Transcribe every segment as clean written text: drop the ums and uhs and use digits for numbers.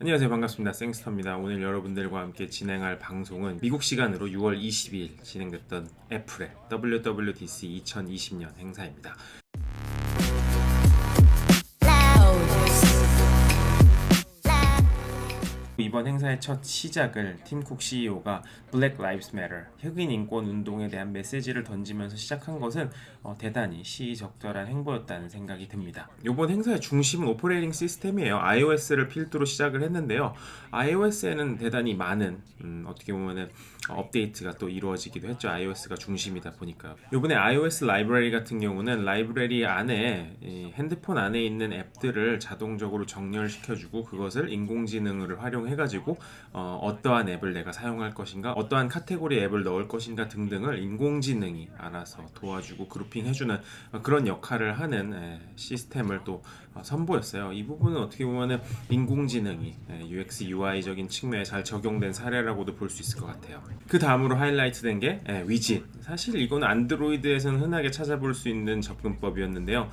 안녕하세요. 반갑습니다. 생스터입니다. 오늘 여러분들과 함께 진행할 방송은 미국 시간으로 6월 22일 진행됐던 애플의 WWDC 2020년 행사입니다. 이번 행사의 첫 시작을 팀쿡 CEO가 Black Lives Matter, 흑인 인권 운동에 대한 메시지를 던지면서 시작한 것은 대단히 시의적절한 행보였다는 생각이 듭니다. 이번 행사의 중심은 오퍼레이팅 시스템이에요. iOS를 필두로 시작을 했는데요. iOS에는 대단히 많은 어떻게 보면은 업데이트가 또 이루어지기도 했죠. iOS가 중심이다 보니까. 이번에 iOS 라이브러리 같은 경우는 라이브러리 안에 핸드폰 안에 있는 앱들을 자동적으로 정렬시켜주고 그것을 인공지능을 활용해가지고 어떠한 앱을 내가 사용할 것인가, 어떠한 카테고리 앱을 넣을 것인가 등등을 인공지능이 알아서 도와주고 그룹핑해주는 그런 역할을 하는 시스템을 또 선보였어요. 이 부분은 어떻게 보면은 인공지능이 UX, UI적인 측면에 잘 적용된 사례라고도 볼 수 있을 것 같아요. 그 다음으로 하이라이트된 게 위짓. 사실 이건 안드로이드에서는 흔하게 찾아볼 수 있는 접근법이었는데요.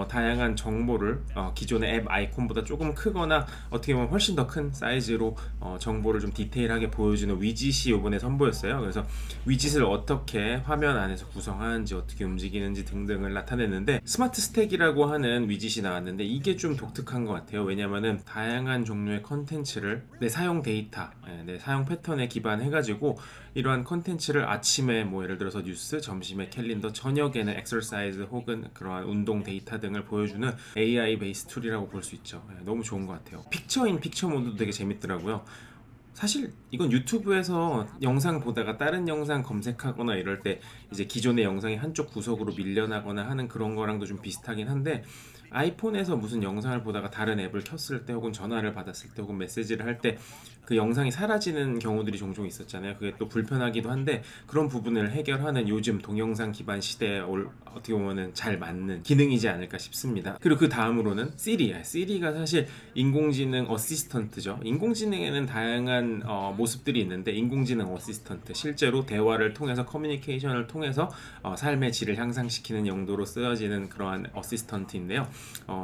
다양한 정보를 기존의 앱 아이콘보다 조금 크거나 어떻게 보면 훨씬 더 큰 사이즈로 정보를 좀 디테일하게 보여주는 위짓이 이번에 선보였어요. 그래서 위짓을 어떻게 화면 안에서 구성하는지, 어떻게 움직이는지 등등을 나타냈는데, 스마트 스택이라고 하는 위짓이 나왔는데 이게 좀 독특한 것 같아요. 왜냐면은 다양한 종류의 컨텐츠를 내 사용 데이터, 내 사용 패턴에 기반해가지고 이러한 컨텐츠를 아침에 뭐 예를 들어서 뉴스, 점심에 캘린더, 저녁에는 엑서사이즈 혹은 그러한 운동 데이터 등을 보여주는 AI 베이스 툴이라고 볼 수 있죠. 너무 좋은 것 같아요. 픽처인 픽처 모드도 되게 재밌더라고요. 사실 이건 유튜브에서 영상 보다가 다른 영상 검색하거나 이럴 때 이제 기존의 영상이 한쪽 구석으로 밀려나거나 하는 그런 거랑도 좀 비슷하긴 한데, 아이폰에서 무슨 영상을 보다가 다른 앱을 켰을 때 혹은 전화를 받았을 때 혹은 메시지를 할 때 그 영상이 사라지는 경우들이 종종 있었잖아요. 그게 또 불편하기도 한데, 그런 부분을 해결하는 요즘 동영상 기반 시대에 어떻게 보면은 잘 맞는 기능이지 않을까 싶습니다. 그리고 그 다음으로는 시리가 사실 인공지능 어시스턴트죠. 인공지능에는 다양한 모습들이 있는데, 인공지능 어시스턴트, 실제로 대화를 통해서 커뮤니케이션을 통해서 삶의 질을 향상시키는 용도로 쓰여지는 그러한 어시스턴트인데요.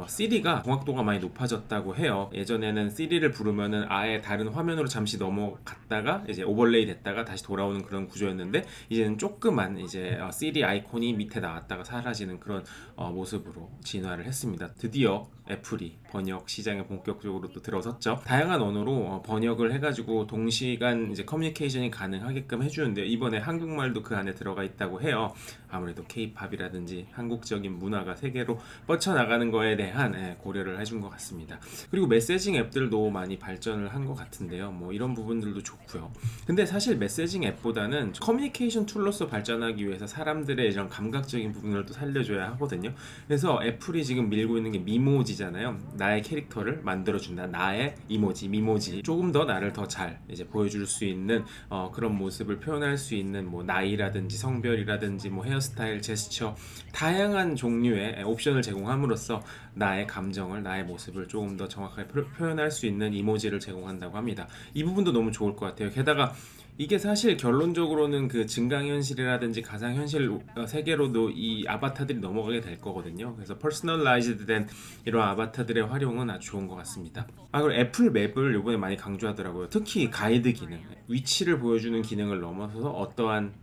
시리가 정확도가 많이 높아졌다고 해요. 예전에는 시리를 부르면은 아예 다른 화면으로 잠시 넘어갔다가 이제 오버레이 됐다가 다시 돌아오는 그런 구조였는데, 이제는 조그만 이제 시리 아이콘이 밑에 나왔다가 사라지는 그런 모습으로 진화를 했습니다. 드디어 애플이 번역 시장에 본격적으로 또 들어섰죠. 다양한 언어로 번역을 해가지고 동시간 이제 커뮤니케이션이 가능하게끔 해주는데, 이번에 한국말도 그 안에 들어가 있다고 해요. 아무래도 K-팝이라든지 한국적인 문화가 세계로 뻗쳐나가는 거에 대한 고려를 해준 것 같습니다. 그리고 메시징 앱들도 많이 발전을 한 것 같은데요. 뭐 이런 부분들도 좋고요. 근데 사실 메시징 앱보다는 커뮤니케이션 툴로서 발전하기 위해서 사람들의 이런 감각적인 부분을 또 살려줘야 하거든요. 그래서 애플이 지금 밀고 있는 게 미모지잖아요. 나의 캐릭터를 만들어준다. 나의 이모지, 미모지. 조금 더 나를 더 잘 이제 보여줄 수 있는 그런 모습을 표현할 수 있는 뭐 나이라든지 성별이라든지 뭐 헤어스타일, 제스처, 다양한 종류의 옵션을 제공함으로써 나의 감정을, 나의 모습을 조금 더 정확하게 표현할 수 있는 이모지를 제공한다고 합니다. 이 부분도 너무 좋을 것 같아요. 게다가 이게 사실 결론적으로는 그 증강현실이라든지 가상현실 세계로도 이 아바타들이 넘어가게 될 거거든요. 그래서 퍼스널라이즈드 된 이런 아바타들의 활용은 아주 좋은 것 같습니다. 그리고 애플 맵을 이번에 많이 강조하더라고요. 특히 가이드 기능, 위치를 보여주는 기능을 넘어서서 어떠한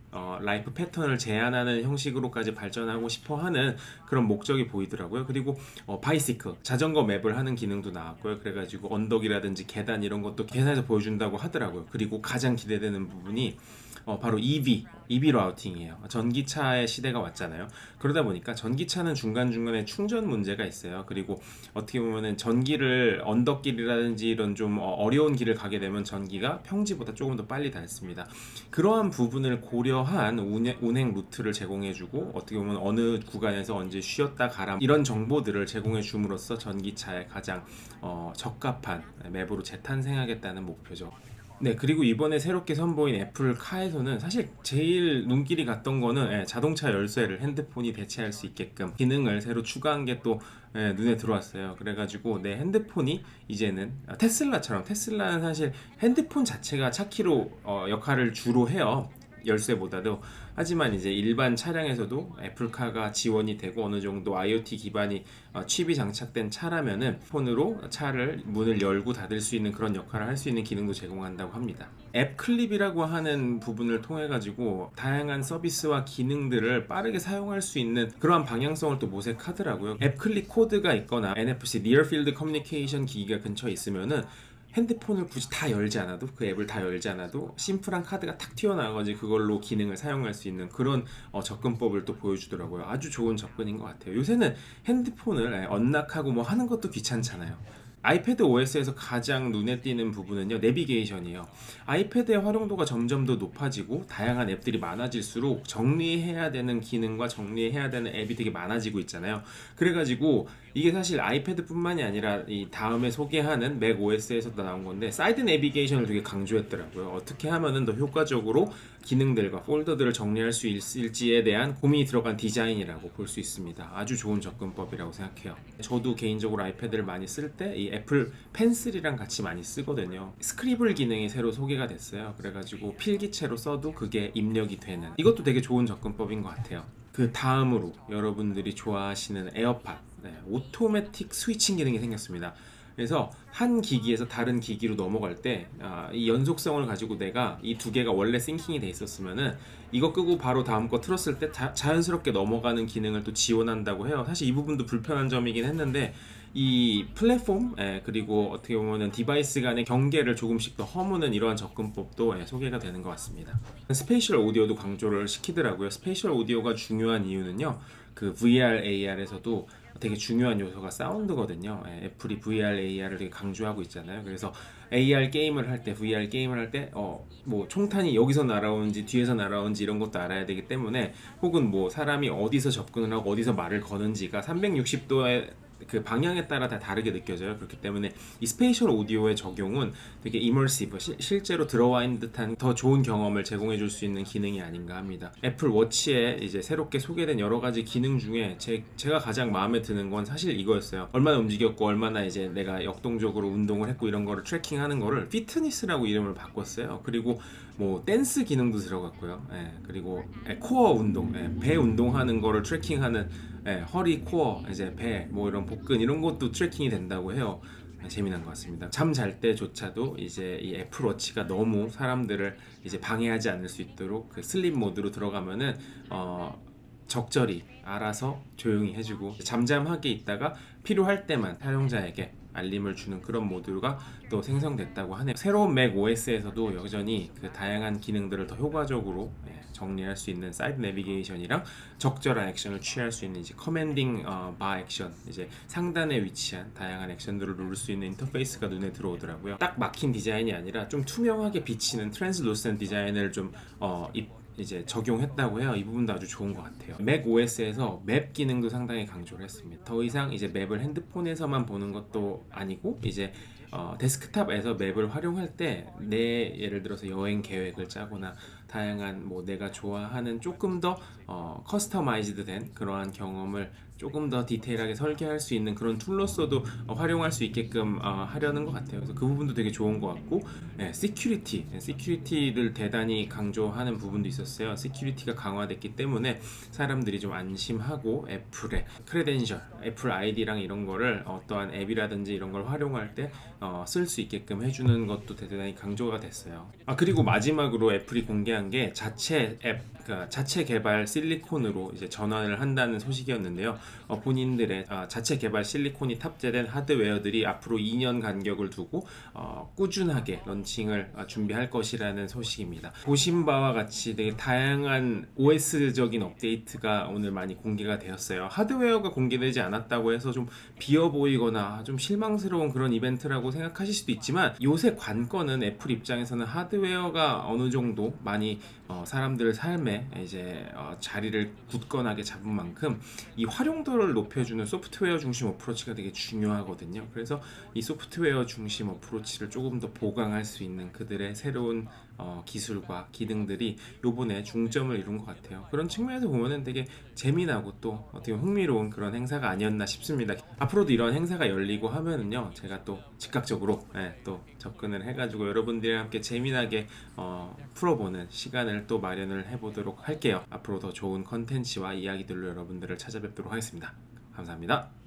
라이프 패턴을 제한하는 형식으로까지 발전하고 싶어하는 그런 목적이 보이더라고요. 그리고 바이시클, 자전거 맵을 하는 기능도 나왔고요. 그래가지고 언덕이라든지 계단 이런 것도 계산해서 보여준다고 하더라고요. 그리고 가장 기대되는 부분이 바로 EV 라우팅이에요. 전기차의 시대가 왔잖아요. 그러다 보니까 전기차는 중간중간에 충전 문제가 있어요. 그리고 어떻게 보면은 전기를 언덕길이라든지 이런 좀 어려운 길을 가게 되면 전기가 평지보다 조금 더 빨리 닳습니다. 그러한 부분을 고려한 운행 루트를 제공해주고, 어떻게 보면 어느 구간에서 언제 쉬었다 가라 이런 정보들을 제공해 줌으로써 전기차에 가장 적합한 맵으로 재탄생하겠다는 목표죠. 네, 그리고 이번에 새롭게 선보인 애플카에서는 사실 제일 눈길이 갔던 거는 자동차 열쇠를 핸드폰이 대체할 수 있게끔 기능을 새로 추가한 게 또 눈에 들어왔어요. 그래가지고 내 핸드폰이 이제는 테슬라처럼, 테슬라는 사실 핸드폰 자체가 차키로 역할을 주로 해요. 열쇠보다도. 하지만 이제 일반 차량에서도 애플카가 지원이 되고 어느 정도 IoT 기반이 칩이 장착된 차라면은 폰으로 차를 문을 열고 닫을 수 있는 그런 역할을 할 수 있는 기능도 제공한다고 합니다. 앱 클립이라고 하는 부분을 통해 가지고 다양한 서비스와 기능들을 빠르게 사용할 수 있는 그러한 방향성을 또 모색하더라고요. 앱 클립 코드가 있거나 NFC Near Field Communication 기기가 근처에 있으면은 핸드폰을 굳이 다 열지 않아도, 그 앱을 다 열지 않아도 심플한 카드가 탁 튀어나와가지고 그걸로 기능을 사용할 수 있는 그런 접근법을 또 보여주더라고요. 아주 좋은 접근인 것 같아요. 요새는 핸드폰을 언락하고 뭐 하는 것도 귀찮잖아요. 아이패드 OS에서 가장 눈에 띄는 부분은요, 내비게이션이에요. 아이패드의 활용도가 점점 더 높아지고 다양한 앱들이 많아질수록 정리해야 되는 기능과 정리해야 되는 앱이 되게 많아지고 있잖아요. 그래가지고 이게 사실 아이패드뿐만이 아니라 이 다음에 소개하는 맥 OS에서도 나온 건데, 사이드 내비게이션을 되게 강조했더라고요. 어떻게 하면은 더 효과적으로 기능들과 폴더들을 정리할 수 있을지에 대한 고민이 들어간 디자인이라고 볼 수 있습니다. 아주 좋은 접근법이라고 생각해요. 저도 개인적으로 아이패드를 많이 쓸 때 이 애플 펜슬이랑 같이 많이 쓰거든요. 스크리블 기능이 새로 소개가 됐어요. 그래가지고 필기체로 써도 그게 입력이 되는, 이것도 되게 좋은 접근법인 것 같아요. 그 다음으로 여러분들이 좋아하시는 에어팟, 오토매틱 스위칭 기능이 생겼습니다. 그래서 한 기기에서 다른 기기로 넘어갈 때 이 연속성을 가지고 내가 이 두 개가 원래 싱킹이 돼 있었으면은 이거 끄고 바로 다음 거 틀었을 때 자연스럽게 넘어가는 기능을 또 지원한다고 해요. 사실 이 부분도 불편한 점이긴 했는데, 이 플랫폼 그리고 어떻게 보면은 디바이스 간의 경계를 조금씩 더 허무는 이러한 접근법도 소개가 되는 것 같습니다. 스페이셜 오디오도 강조를 시키더라고요. 스페이셜 오디오가 중요한 이유는요, 그 VR, AR에서도 되게 중요한 요소가 사운드거든요. 애플이 VR, AR을 되게 강조하고 있잖아요. 그래서 AR 게임을 할 때, VR 게임을 할 때, 뭐 총탄이 여기서 날아오는지 뒤에서 날아오는지 이런 것도 알아야 되기 때문에, 혹은 뭐 사람이 어디서 접근을 하고 어디서 말을 거는지가 360도의 그 방향에 따라 다 다르게 느껴져요. 그렇기 때문에 이 스페이셜 오디오의 적용은 되게 이머시브, 실제로 들어와 있는 듯한 더 좋은 경험을 제공해 줄 수 있는 기능이 아닌가 합니다. 애플 워치에 이제 새롭게 소개된 여러 가지 기능 중에 제가 가장 마음에 드는 건 사실 이거였어요. 얼마나 움직였고 얼마나 이제 내가 역동적으로 운동을 했고 이런 거를 트래킹하는 거를 피트니스라고 이름을 바꿨어요. 그리고 뭐 댄스 기능도 들어갔고요. 그리고 코어 운동, 배 운동하는 거를 트래킹하는, 허리, 코어, 이제 배, 뭐 이런 복근 이런 것도 트래킹이 된다고 해요. 재미난 것 같습니다. 잠 잘 때조차도 이제 이 애플워치가 너무 사람들을 이제 방해하지 않을 수 있도록 그 슬립 모드로 들어가면은 적절히 알아서 조용히 해주고, 잠잠하게 있다가 필요할 때만 사용자에게 알림을 주는 그런 모드가 또 생성됐다고 하네요. 새로운 맥 OS에서도 여전히 그 다양한 기능들을 더 효과적으로 정리할 수 있는 사이드 내비게이션이랑 적절한 액션을 취할 수 있는 이제 커맨딩 바 액션, 이제 상단에 위치한 다양한 액션들을 누를 수 있는 인터페이스가 눈에 들어오더라고요. 딱 막힌 디자인이 아니라 좀 투명하게 비치는 트랜스루센트 디자인을 좀 이제 적용했다고 해요. 이 부분도 아주 좋은 것 같아요. 맥 OS에서 맵 기능도 상당히 강조를 했습니다. 더 이상 이제 맵을 핸드폰에서만 보는 것도 아니고, 이제 데스크탑에서 맵을 활용할 때 내 예를 들어서 여행 계획을 짜거나 다양한 뭐 내가 좋아하는 조금 더 커스터마이즈드 된 그러한 경험을 조금 더 디테일하게 설계할 수 있는 그런 툴로서도 활용할 수 있게끔 하려는 것 같아요. 그래서 그 부분도 되게 좋은 것 같고, 시큐리티를 대단히 강조하는 부분도 있었어요. 시큐리티가 강화됐기 때문에 사람들이 좀 안심하고 애플의 크레덴셜, 애플 아이디랑 이런 거를 어떠한 앱이라든지 이런 걸 활용할 때 쓸 수 있게끔 해주는 것도 대단히 강조가 됐어요. 그리고 마지막으로 애플이 공개한 게 자체 앱, 그러니까 자체 개발 실리콘으로 이제 전환을 한다는 소식이었는데요. 본인들의 자체 개발 실리콘이 탑재된 하드웨어들이 앞으로 2년 간격을 두고 꾸준하게 런칭을 준비할 것이라는 소식입니다. 보신 바와 같이 되게 다양한 OS적인 업데이트가 오늘 많이 공개가 되었어요. 하드웨어가 공개되지 않았다고 해서 좀 비어 보이거나 좀 실망스러운 그런 이벤트라고 생각하실 수도 있지만, 요새 관건은 애플 입장에서는 하드웨어가 어느 정도 많이 사람들의 삶에 이제 자리를 굳건하게 잡은 만큼 이 활용도를 높여주는 소프트웨어 중심 어프로치가 되게 중요하거든요. 그래서 이 소프트웨어 중심 어프로치를 조금 더 보강할 수 있는 그들의 새로운 기술과 기능들이 요번에 중점을 이룬 것 같아요. 그런 측면에서 보면은 되게 재미나고 또 어떻게 보면 흥미로운 그런 행사가 아니었나 싶습니다. 앞으로도 이런 행사가 열리고 하면은요, 제가 또 즉각적으로 또 접근을 해가지고 여러분들이랑 함께 재미나게 풀어보는 시간을 또 마련을 해보도록 할게요. 앞으로 더 좋은 컨텐츠와 이야기들로 여러분들을 찾아뵙도록 하겠습니다. 감사합니다.